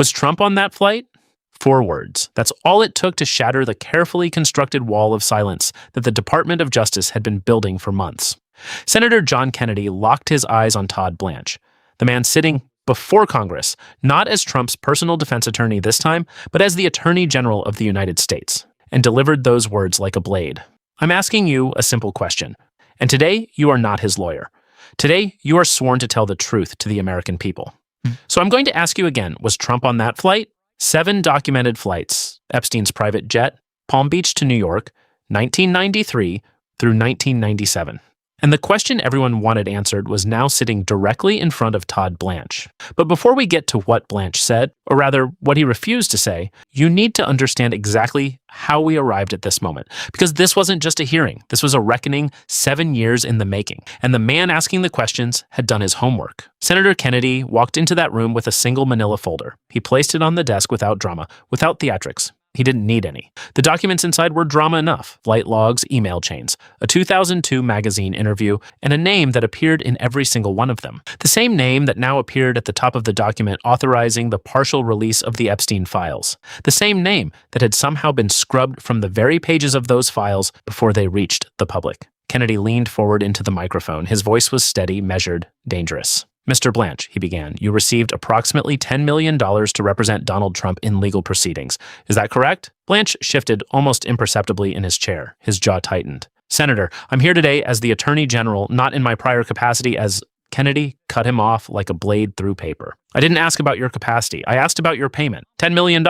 Was Trump on that flight? 4 words. That's all it took to shatter the carefully constructed wall of silence that the Department of Justice had been building for months. Senator John Kennedy locked his eyes on Todd Blanche, the man sitting before Congress, not as Trump's personal defense attorney this time, but as the Attorney General of the United States, and delivered those words like a blade. I'm asking you a simple question, and today you are not his lawyer. Today, you are sworn to tell the truth to the American people. So I'm going to ask you again, was Trump on that flight? 7 documented flights, Epstein's private jet, Palm Beach to New York, 1993 through 1997. And the question everyone wanted answered was now sitting directly in front of Todd Blanche. But before we get to what Blanche said, or rather what he refused to say, you need to understand exactly how we arrived at this moment. Because this wasn't just a hearing. This was a reckoning 7 years in the making. And the man asking the questions had done his homework. Senator Kennedy walked into that room with a single manila folder. He placed it on the desk without drama, without theatrics. He didn't need any. The documents inside were drama enough: flight logs, email chains, a 2002 magazine interview, and a name that appeared in every single one of them. The same name that now appeared at the top of the document authorizing the partial release of the Epstein files. The same name that had somehow been scrubbed from the very pages of those files before they reached the public. Kennedy leaned forward into the microphone. His voice was steady, measured, dangerous. Mr. Blanche, he began, you received approximately $10 million to represent Donald Trump in legal proceedings. Is that correct? Blanche shifted almost imperceptibly in his chair. His jaw tightened. Senator, I'm here today as the Attorney General, not in my prior capacity as... Kennedy cut him off like a blade through paper. I didn't ask about your capacity. I asked about your payment. $10 million.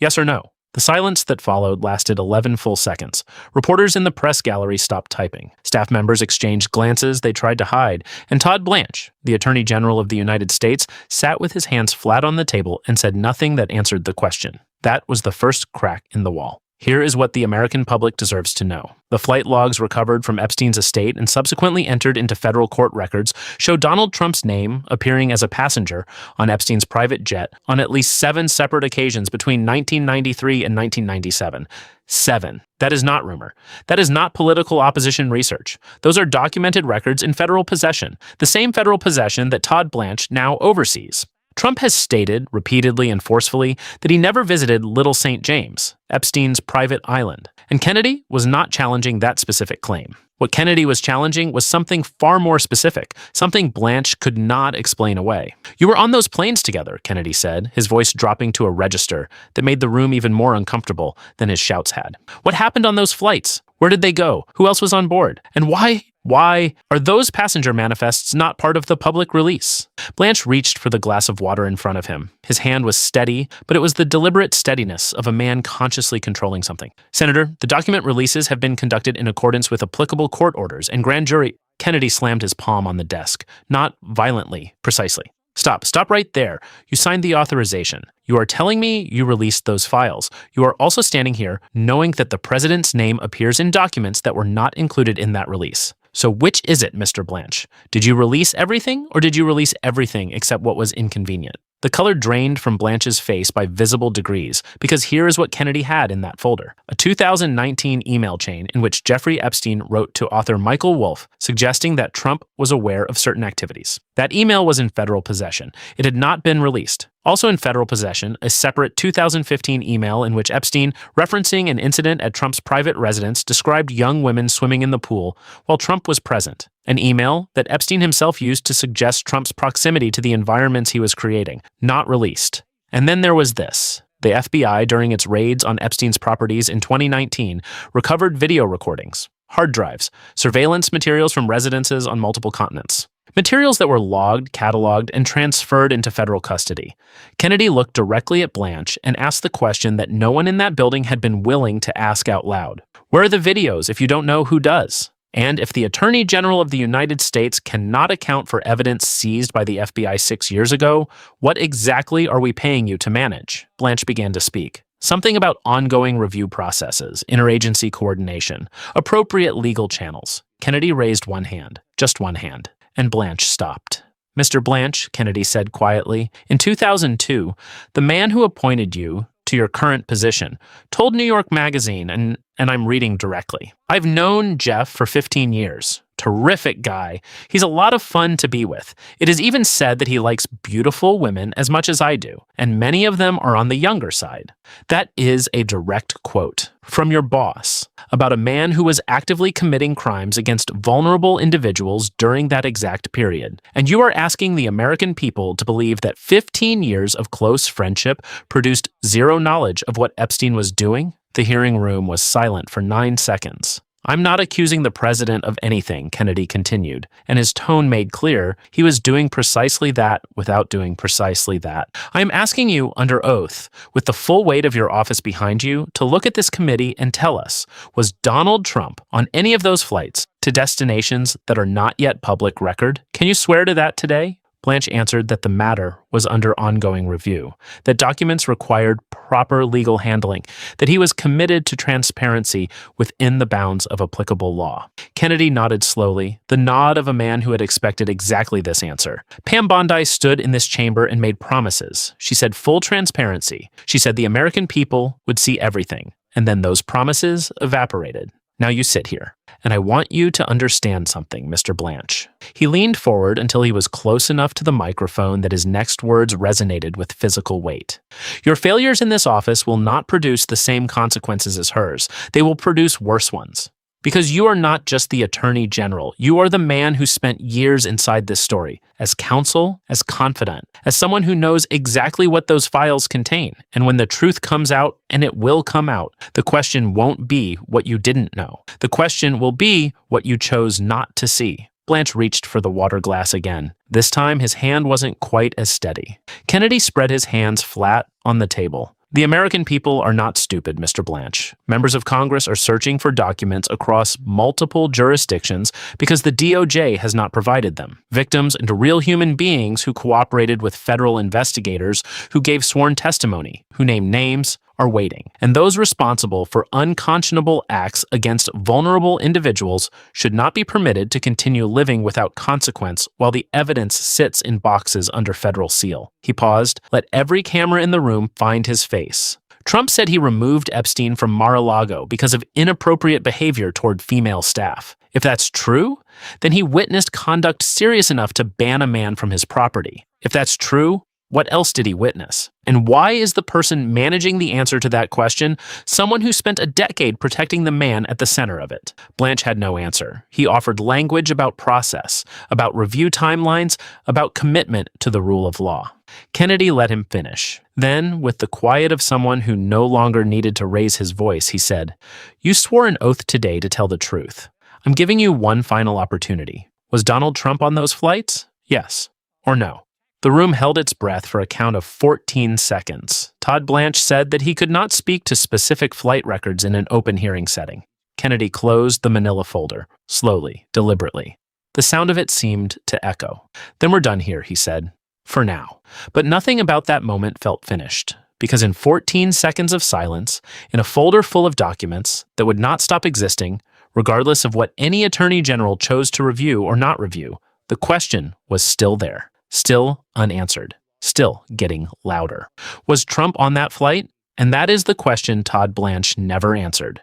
Yes or no? The silence that followed lasted 11 full seconds. Reporters in the press gallery stopped typing. Staff members exchanged glances they tried to hide. And Todd Blanche, the Attorney General of the United States, sat with his hands flat on the table and said nothing that answered the question. That was the first crack in the wall. Here is what the American public deserves to know. The flight logs recovered from Epstein's estate and subsequently entered into federal court records show Donald Trump's name appearing as a passenger on Epstein's private jet on at least 7 separate occasions between 1993 and 1997. 7. That is not rumor. That is not political opposition research. Those are documented records in federal possession, the same federal possession that Todd Blanche now oversees. Trump has stated, repeatedly and forcefully, that he never visited Little St. James, Epstein's private island, and Kennedy was not challenging that specific claim. What Kennedy was challenging was something far more specific, something Blanche could not explain away. You were on those planes together, Kennedy said, his voice dropping to a register that made the room even more uncomfortable than his shouts had. What happened on those flights? Where did they go? Who else was on board? And why are those passenger manifests not part of the public release? Blanche reached for the glass of water in front of him. His hand was steady, but it was the deliberate steadiness of a man consciously controlling something. Senator, the document releases have been conducted in accordance with applicable court orders and grand jury. Kennedy slammed his palm on the desk, not violently, precisely. Stop right there. You signed the authorization. You are telling me you released those files. You are also standing here knowing that the president's name appears in documents that were not included in that release. So which is it, Mr. Blanche? Did you release everything, or did you release everything except what was inconvenient? The color drained from Blanche's face by visible degrees, because here is what Kennedy had in that folder. A 2019 email chain in which Jeffrey Epstein wrote to author Michael Wolff suggesting that Trump was aware of certain activities. That email was in federal possession. It had not been released. Also in federal possession, a separate 2015 email in which Epstein, referencing an incident at Trump's private residence, described young women swimming in the pool while Trump was present. An email that Epstein himself used to suggest Trump's proximity to the environments he was creating, not released. And then there was this. The FBI, during its raids on Epstein's properties in 2019, recovered video recordings, hard drives, surveillance materials from residences on multiple continents. Materials that were logged, cataloged, and transferred into federal custody. Kennedy looked directly at Blanche and asked the question that no one in that building had been willing to ask out loud. Where are the videos if you don't know who does? And if the Attorney General of the United States cannot account for evidence seized by the FBI 6 years ago, what exactly are we paying you to manage? Blanche began to speak. Something about ongoing review processes, interagency coordination, appropriate legal channels. Kennedy raised one hand, just one hand, and Blanche stopped. Mr. Blanche, Kennedy said quietly, in 2002, the man who appointed you to your current position told New York Magazine, and I'm reading directly, I've known Jeff for 15 years. terrific guy. He's a lot of fun to be with. It is even said that he likes beautiful women as much as I do, and many of them are on the younger side." That is a direct quote from your boss about a man who was actively committing crimes against vulnerable individuals during that exact period. And you are asking the American people to believe that 15 years of close friendship produced zero knowledge of what Epstein was doing? The hearing room was silent for 9 seconds. "I'm not accusing the president of anything," Kennedy continued, and his tone made clear he was doing precisely that without doing precisely that. "I am asking you under oath, with the full weight of your office behind you, to look at this committee and tell us, was Donald Trump on any of those flights to destinations that are not yet public record? Can you swear to that today?" Blanche answered that the matter was under ongoing review, that documents required proper legal handling, that he was committed to transparency within the bounds of applicable law. Kennedy nodded slowly, the nod of a man who had expected exactly this answer. Pam Bondi stood in this chamber and made promises. She said full transparency. She said the American people would see everything, and then those promises evaporated. Now you sit here, and I want you to understand something, Mr. Blanche. He leaned forward until he was close enough to the microphone that his next words resonated with physical weight. Your failures in this office will not produce the same consequences as hers. They will produce worse ones. Because you are not just the Attorney General. You are the man who spent years inside this story, as counsel, as confidant, as someone who knows exactly what those files contain. And when the truth comes out, and it will come out, the question won't be what you didn't know. The question will be what you chose not to see. Blanche reached for the water glass again. This time, his hand wasn't quite as steady. Kennedy spread his hands flat on the table. The American people are not stupid, Mr. Blanche. Members of Congress are searching for documents across multiple jurisdictions because the DOJ has not provided them. Victims and real human beings who cooperated with federal investigators, who gave sworn testimony, who named names, are waiting. And those responsible for unconscionable acts against vulnerable individuals should not be permitted to continue living without consequence while the evidence sits in boxes under federal seal. He paused. Let every camera in the room find his face. Trump said he removed Epstein from Mar-a-Lago because of inappropriate behavior toward female staff. If that's true, then he witnessed conduct serious enough to ban a man from his property. If that's true, what else did he witness? And why is the person managing the answer to that question someone who spent a decade protecting the man at the center of it? Blanche had no answer. He offered language about process, about review timelines, about commitment to the rule of law. Kennedy let him finish. Then, with the quiet of someone who no longer needed to raise his voice, he said, "You swore an oath today to tell the truth. I'm giving you one final opportunity. Was Donald Trump on those flights? Yes or no?" The room held its breath for a count of 14 seconds. Todd Blanche said that he could not speak to specific flight records in an open hearing setting. Kennedy closed the manila folder, slowly, deliberately. The sound of it seemed to echo. "Then we're done here," he said. "For now." But nothing about that moment felt finished, because in 14 seconds of silence, in a folder full of documents that would not stop existing, regardless of what any attorney general chose to review or not review, the question was still there. Still unanswered, still getting louder. Was Trump on that flight? And that is the question Todd Blanche never answered.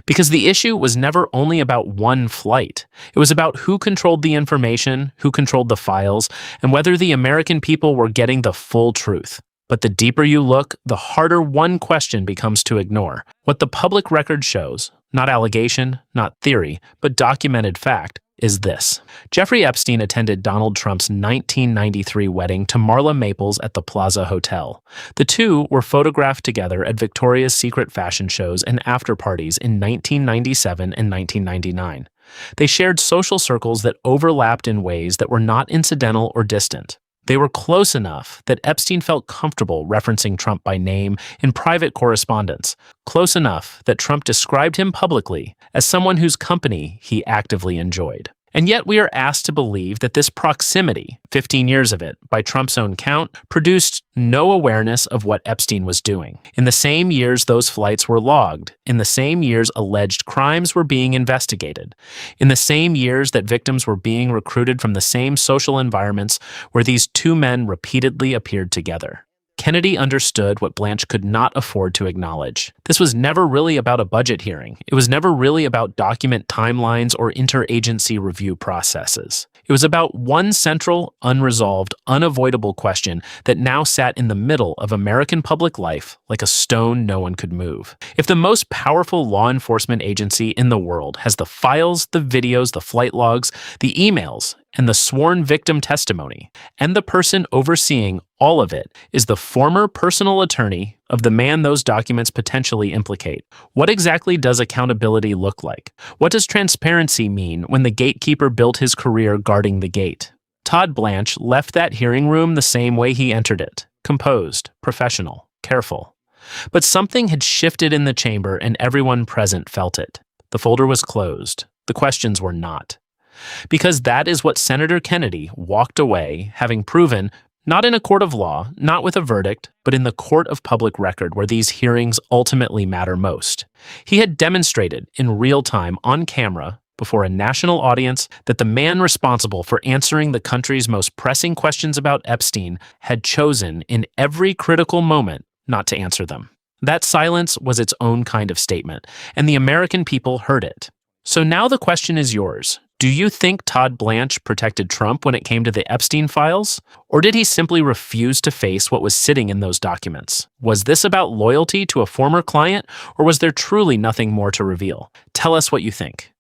Because the issue was never only about one flight. It was about who controlled the information, who controlled the files, and whether the American people were getting the full truth. But the deeper you look, the harder one question becomes to ignore. What the public record shows, not allegation, not theory, but documented fact, is this. Jeffrey Epstein attended Donald Trump's 1993 wedding to Marla Maples at the Plaza Hotel. The two were photographed together at Victoria's Secret fashion shows and after-parties in 1997 and 1999. They shared social circles that overlapped in ways that were not incidental or distant. They were close enough that Epstein felt comfortable referencing Trump by name in private correspondence, close enough that Trump described him publicly as someone whose company he actively enjoyed. And yet we are asked to believe that this proximity, 15 years of it, by Trump's own count, produced no awareness of what Epstein was doing. In the same years those flights were logged, in the same years alleged crimes were being investigated, in the same years that victims were being recruited from the same social environments where these two men repeatedly appeared together. Kennedy understood what Blanche could not afford to acknowledge. This was never really about a budget hearing. It was never really about document timelines or interagency review processes. It was about one central, unresolved, unavoidable question that now sat in the middle of American public life like a stone no one could move. If the most powerful law enforcement agency in the world has the files, the videos, the flight logs, the emails, and the sworn victim testimony, and the person overseeing all of it is the former personal attorney of the man those documents potentially implicate, what exactly does accountability look like? What does transparency mean when the gatekeeper built his career guarding the gate? Todd Blanche left that hearing room the same way he entered it, composed, professional, careful. But something had shifted in the chamber and everyone present felt it. The folder was closed. The questions were not. Because that is what Senator Kennedy walked away, having proven, not in a court of law, not with a verdict, but in the court of public record where these hearings ultimately matter most. He had demonstrated in real time on camera before a national audience that the man responsible for answering the country's most pressing questions about Epstein had chosen in every critical moment not to answer them. That silence was its own kind of statement, and the American people heard it. So now the question is yours. Do you think Todd Blanche protected Trump when it came to the Epstein files? Or did he simply refuse to face what was sitting in those documents? Was this about loyalty to a former client, or was there truly nothing more to reveal? Tell us what you think.